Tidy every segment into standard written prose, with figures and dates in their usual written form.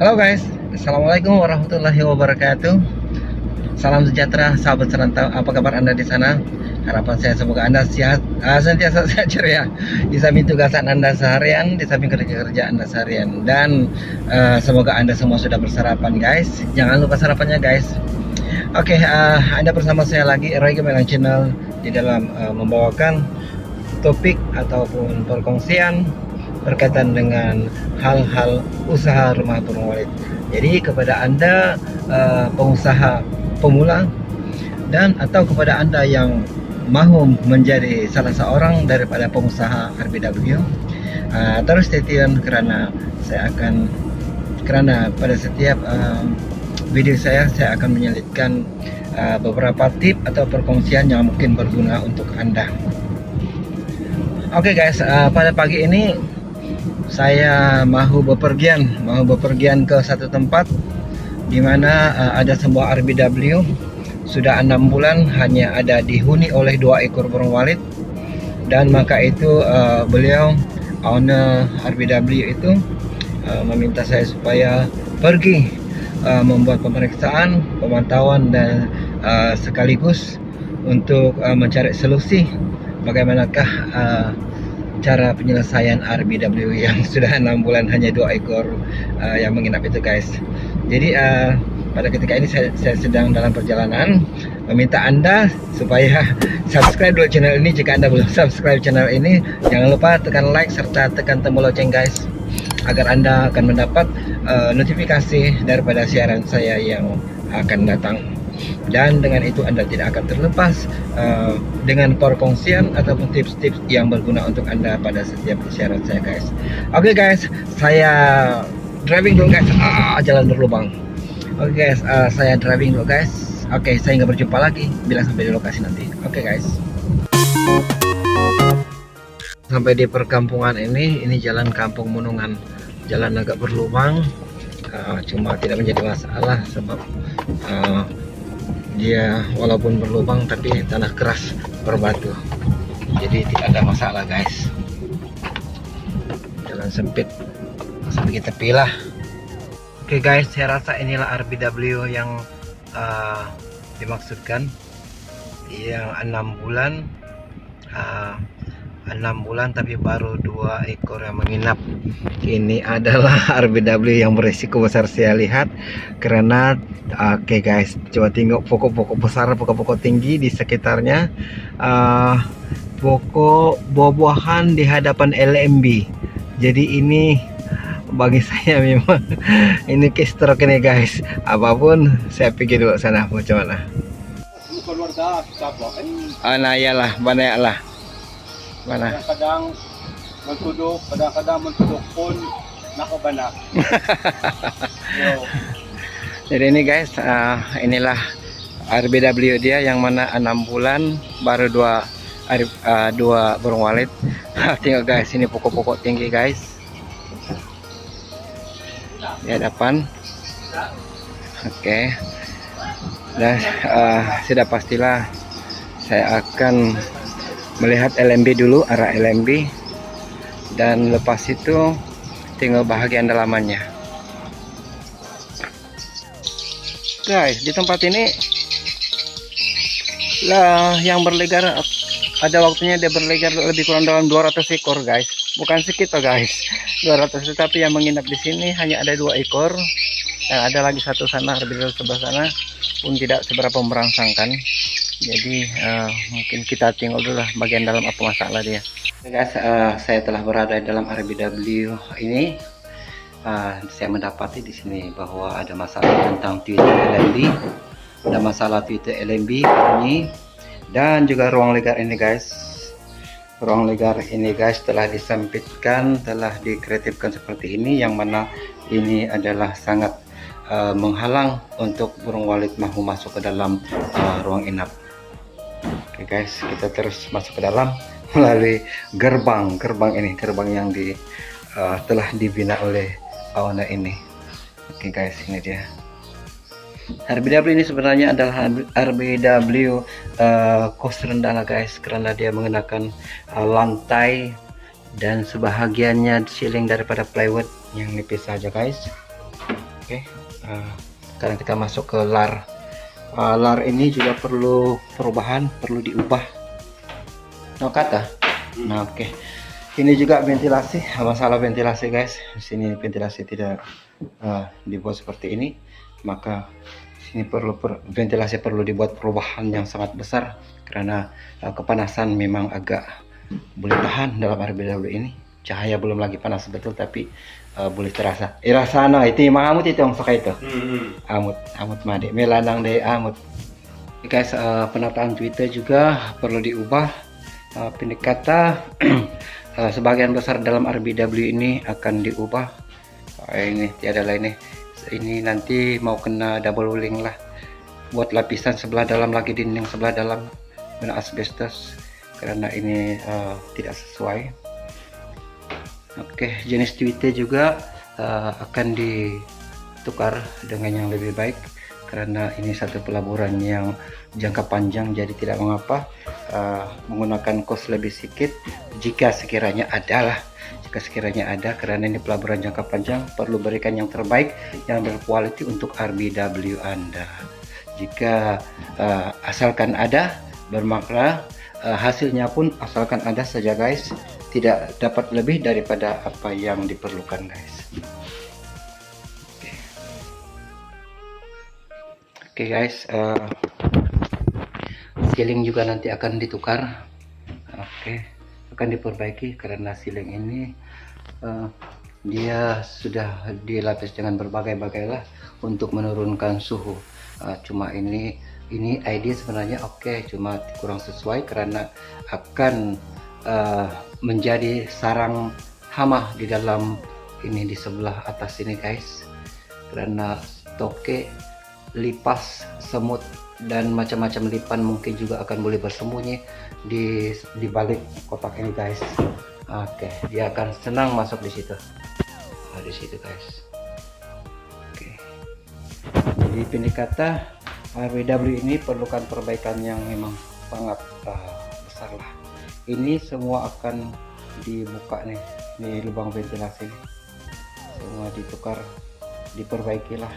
Halo guys, Assalamualaikum warahmatullahi wabarakatuh. Salam sejahtera sahabat serantau. Apa kabar Anda di sana? Harapan saya semoga Anda sehat, sentiasa sehat ceria di samping tugasan Anda seharian, di samping kerja-kerja Anda seharian, dan semoga Anda semua sudah bersarapan guys. Jangan lupa sarapannya guys. Oke, Anda bersama saya lagi Roy Gemilang Channel di dalam membawakan topik ataupun perkongsian berkaitan dengan hal-hal usaha rumah burung walet. Jadi kepada Anda pengusaha pemula dan atau kepada Anda yang mahu menjadi salah seorang daripada pengusaha RBW, terus stay tune karena pada setiap video saya akan menyelipkan beberapa tip atau perkongsian yang mungkin berguna untuk Anda. Oke guys, pada pagi ini saya mau bepergian ke satu tempat di mana ada sebuah RBW sudah 6 bulan hanya ada dihuni oleh 2 ekor burung walet, dan maka itu beliau owner RBW itu meminta saya supaya pergi membuat pemeriksaan, pemantauan, dan sekaligus untuk mencari solusi bagaimanakah cara penyelesaian RBW yang sudah 6 bulan hanya 2 ekor yang menginap itu guys. Jadi pada ketika ini saya sedang dalam perjalanan meminta Anda supaya subscribe dulu channel ini. Jika Anda belum subscribe channel ini, jangan lupa tekan like serta tekan tombol lonceng guys, agar Anda akan mendapat notifikasi daripada siaran saya yang akan datang. Dan dengan itu Anda tidak akan terlepas dengan perkongsian ataupun tips-tips yang berguna untuk Anda pada setiap siaran saya guys. Oke guys, saya driving dulu guys. Jalan berlubang. Oke guys, saya driving dulu guys. Oke, saya nggak berjumpa lagi bila sampai di lokasi nanti. Oke guys, sampai di perkampungan ini jalan Kampung Munungan. Jalan agak berlubang, cuma tidak menjadi masalah sebab dia walaupun berlubang tapi tanah keras berbatu, jadi tidak ada masalah guys. Jalan sempit sampai kita pilah. Oke guys, saya rasa inilah RBW yang dimaksudkan, yang 6 bulan 6 bulan tapi baru 2 ekor yang menginap. Ini adalah RBW yang berisiko besar saya lihat, karena oke guys, coba tengok pokok-pokok besar, pokok-pokok tinggi di sekitarnya, pokok buah-buahan di hadapan LMB. Jadi ini bagi saya memang ini kestrok ini guys. Apapun saya pikir dulu sana macam mana. Nah iyalah, mana lah. Mana? Kadang mentuduk, kadang-kadang mentuduk pun nakabana. Jadi ini guys, inilah RBW dia yang mana 6 bulan baru 2 burung walet. Tengok guys, ini pokok-pokok tinggi guys di hadapan. Oke. Dan sudah pastilah saya akan melihat LMB dulu, arah LMB, dan lepas itu tinggal bahagian dalamannya guys. Di tempat ini lah yang berlegar, ada waktunya dia berlegar lebih kurang dalam 200 ekor guys, bukan sekitar guys 200, tetapi yang menginap di sini hanya ada 2 ekor, dan ada lagi satu sana di sebelah sana pun tidak seberapa merangsangkan. Jadi mungkin kita tengok dulu lah bagian dalam apa masalah dia. Guys, saya telah berada dalam RBW ini. Saya mendapati di sini bahwa ada masalah tentang Twitter LMB, ada masalah Twitter LMB ini, dan juga ruang legar ini guys. Ruang legar ini guys telah disempitkan, telah dikreatifkan seperti ini, yang mana ini adalah sangat menghalang untuk burung walet mau masuk ke dalam ruang inap. Oke guys, kita terus masuk ke dalam melalui gerbang yang telah dibina oleh owner ini. Oke guys, ini dia. RBW ini sebenarnya adalah RBW kos rendah guys, karena dia mengenakan lantai dan sebahagiannya ceiling daripada plywood yang nipis saja guys. Oke, sekarang kita masuk ke lar. Lar ini juga perlu perubahan, perlu diubah. No kata. Nah, oke. Ini juga ventilasi, masalah ventilasi guys. Di sini ventilasi tidak dibuat seperti ini, maka sini ventilasi perlu dibuat perubahan yang sangat besar karena kepanasan memang agak boleh tahan dalam RBW ini. Cahaya belum lagi panas betul, tapi boleh terasa. Irasana itu emang amut itu yang suka itu. Amut made melanang deh amut. Guys, penataan Twitter juga perlu diubah. Pendek kata sebagian besar dalam RBW ini akan diubah. Ini tiada lain nih. Ini nanti mau kena double link lah. Buat lapisan sebelah dalam lagi, dinding sebelah dalam kena asbestos karena ini tidak sesuai. Oke, jenis Twitter juga akan ditukar dengan yang lebih baik karena ini satu pelaburan yang jangka panjang, jadi tidak mengapa menggunakan kos lebih sedikit jika sekiranya ada karena ini pelaburan jangka panjang, perlu berikan yang terbaik yang berkualitas untuk RBW Anda. Jika asalkan ada bermakna, hasilnya pun asalkan ada saja guys, tidak dapat lebih daripada apa yang diperlukan guys. Oke guys, ceiling juga nanti akan ditukar. Oke, akan diperbaiki karena ceiling ini dia sudah dilapis dengan berbagai-bagai lah untuk menurunkan suhu. Cuma ini ide sebenarnya oke, cuma kurang sesuai karena akan menjadi sarang hama di dalam ini, di sebelah atas ini guys, karena toke, lipas, semut dan macam-macam lipan mungkin juga akan boleh bersembunyi di balik kotak ini guys. Oke, dia akan senang masuk di situ. Di situ guys. Oke. Jadi pendek kata RBW ini perlukan perbaikan yang memang sangat besar lah. Ini semua akan dibuka nih, ini lubang ventilasi semua ditukar, diperbaiki lah.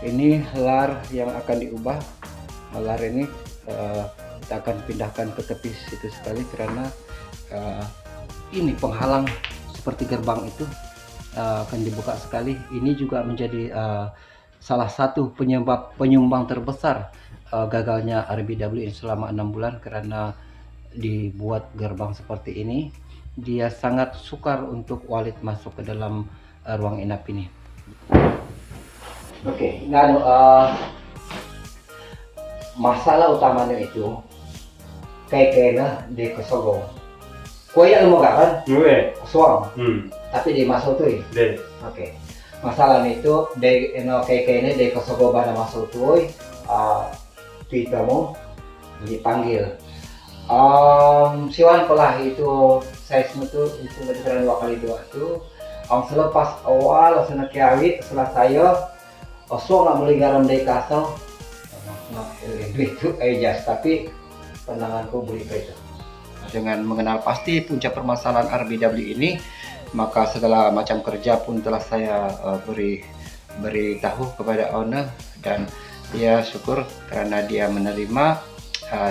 Ini lar yang akan diubah. Lar ini kita akan pindahkan ke tepi situ sekali karena ini penghalang seperti gerbang itu akan dibuka sekali. Ini juga menjadi salah satu penyumbang terbesar gagalnya RBW selama 6 bulan karena dibuat gerbang seperti ini. Dia sangat sukar untuk walit masuk ke dalam ruang inap ini. Oke, masalah utamanya itu kayaknya di kesogong. Kue yang mau kan? Suang. Tapi di masuk tuh. Oke. Masalah itu de kayaknya di kesogong pada masuk tuh. Twitter mo dipanggil. Siwan pelah itu size itu lebih kurang 2 kali 2 tuh. Selepas awal langsung kiawi setelah saya so nggak boleh garam dari kasau. Itu aja, tapi pandanganku boleh itu. Dengan mengenal pasti puncak permasalahan RBW ini, maka segala macam kerja pun telah saya beritahu kepada owner dan dia syukur karena dia menerima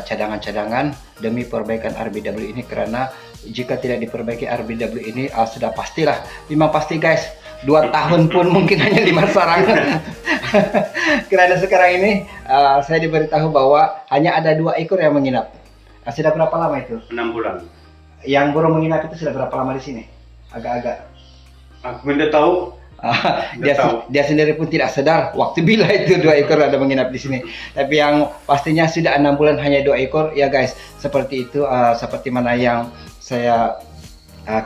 cadangan-cadangan demi perbaikan RBW ini, karena jika tidak diperbaiki RBW ini sudah pastilah, memang pasti guys, 2 tahun pun mungkin hanya 5 sarang. Karena sekarang ini saya diberitahu bahwa hanya ada 2 ekor yang menginap. Sudah berapa lama itu? 6 bulan. Yang baru menginap itu sudah berapa lama di sini? Agak-agak. Aku tidak tahu. Dia sendiri pun tidak sadar waktu bila itu 2 ekor ada menginap di sini. Tapi yang pastinya sudah 6 bulan hanya 2 ekor ya guys. Seperti itu, seperti mana yang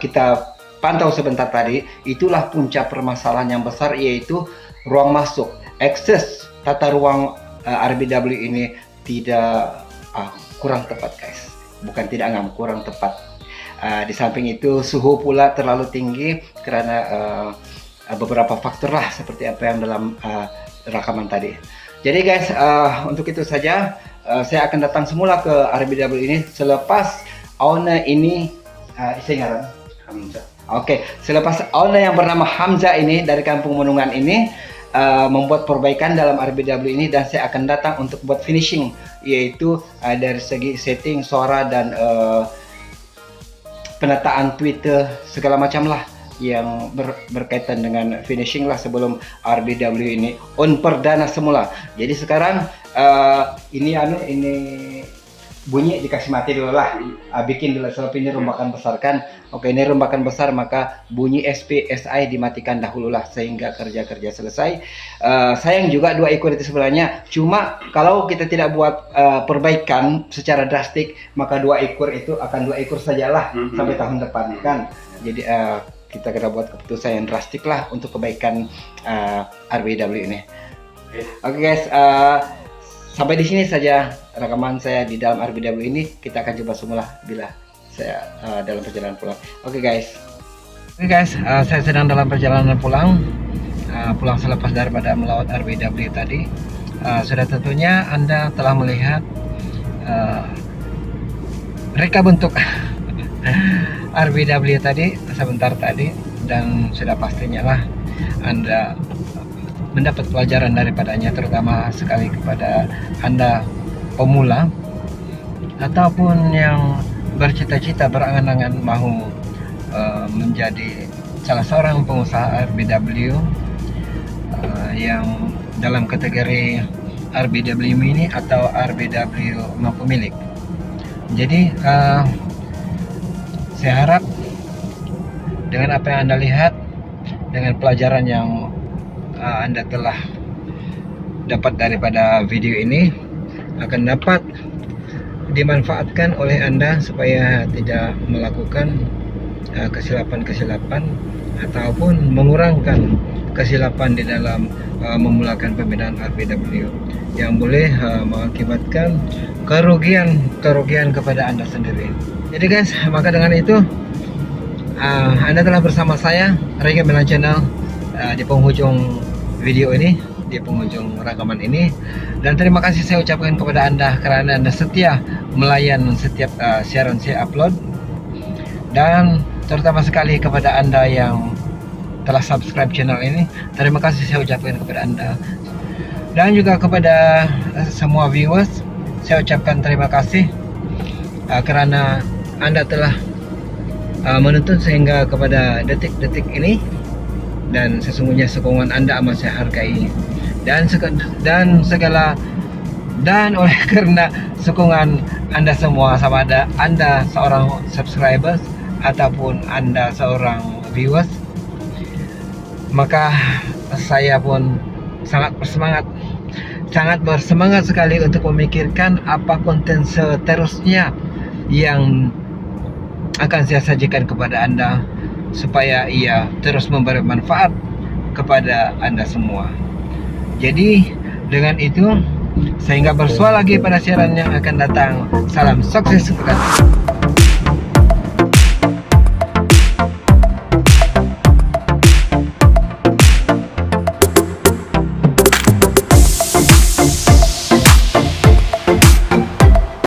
kita pantau sebentar tadi. Itulah puncak permasalahan yang besar, yaitu ruang masuk. Akses tata ruang RBW ini tidak kurang tepat guys. Bukan tidak ngam, kurang tepat. Di samping itu suhu pula terlalu tinggi karena beberapa faktor lah seperti apa yang dalam rekaman tadi. Jadi guys, untuk itu saja saya akan datang semula ke RBW ini selepas owner ini Singaran. Hamzah. Oke, selepas owner yang bernama Hamzah ini dari Kampung Menungan ini membuat perbaikan dalam RBW ini, dan saya akan datang untuk buat finishing, yaitu dari segi setting suara dan penataan Twitter segala macam lah yang berkaitan dengan finishing lah sebelum RBW ini on perdana semula. Jadi sekarang ini bunyi dikasih mati dulu lah, bikin dulu sebab ini rombakan besar kan. Oke, ini rombakan besar, maka bunyi SPSI dimatikan dahulu lah sehingga kerja-kerja selesai. Sayang juga 2 ekor itu sebenarnya, cuma kalau kita tidak buat perbaikan secara drastik, maka 2 ekor itu akan 2 ekor sajalah sampai tahun depan kan. Jadi kita kena buat keputusan yang drastik lah untuk kebaikan RBW ini. Oke guys, sampai di sini saja rekaman saya di dalam RBW ini. Kita akan coba semula bila saya dalam perjalanan pulang. Oke guys, saya sedang dalam perjalanan pulang. Pulang selepas daripada melawat RBW tadi. Sudah tentunya Anda telah melihat reka bentuk RBW tadi sebentar tadi, dan sudah pastinya lah Anda mendapat pelajaran daripadanya, terutama sekali kepada Anda pemula ataupun yang bercita-cita berangan-angan mau menjadi salah seorang pengusaha RBW yang dalam kategori RBW mini atau RBW pemilik. Jadi saya harap dengan apa yang Anda lihat, dengan pelajaran yang Anda telah dapat daripada video ini, akan dapat dimanfaatkan oleh Anda supaya tidak melakukan kesilapan-kesilapan ataupun mengurangkan kesilapan di dalam memulakan pembinaan RBW yang boleh mengakibatkan kerugian kepada Anda sendiri. Jadi guys, maka dengan itu Anda telah bersama saya Rega Melan Channel di penghujung video ini, di penghujung rekaman ini, dan terima kasih saya ucapkan kepada Anda karena Anda setia melayan setiap siaran saya upload, dan terutama sekali kepada Anda yang telah subscribe channel ini, terima kasih saya ucapkan kepada Anda, dan juga kepada semua viewers saya ucapkan terima kasih karena Anda telah menonton sehingga kepada detik-detik ini, dan sesungguhnya sokongan Anda amat saya hargai, dan oleh karena sokongan Anda semua, sama ada Anda seorang subscribers ataupun Anda seorang viewers, maka saya pun sangat bersemangat sekali untuk memikirkan apa konten seterusnya yang akan saya sajikan kepada Anda supaya ia terus memberi manfaat kepada Anda semua. Jadi dengan itu, sehingga bersuara lagi pada siaran yang akan datang. Salam sukses untuk Anda.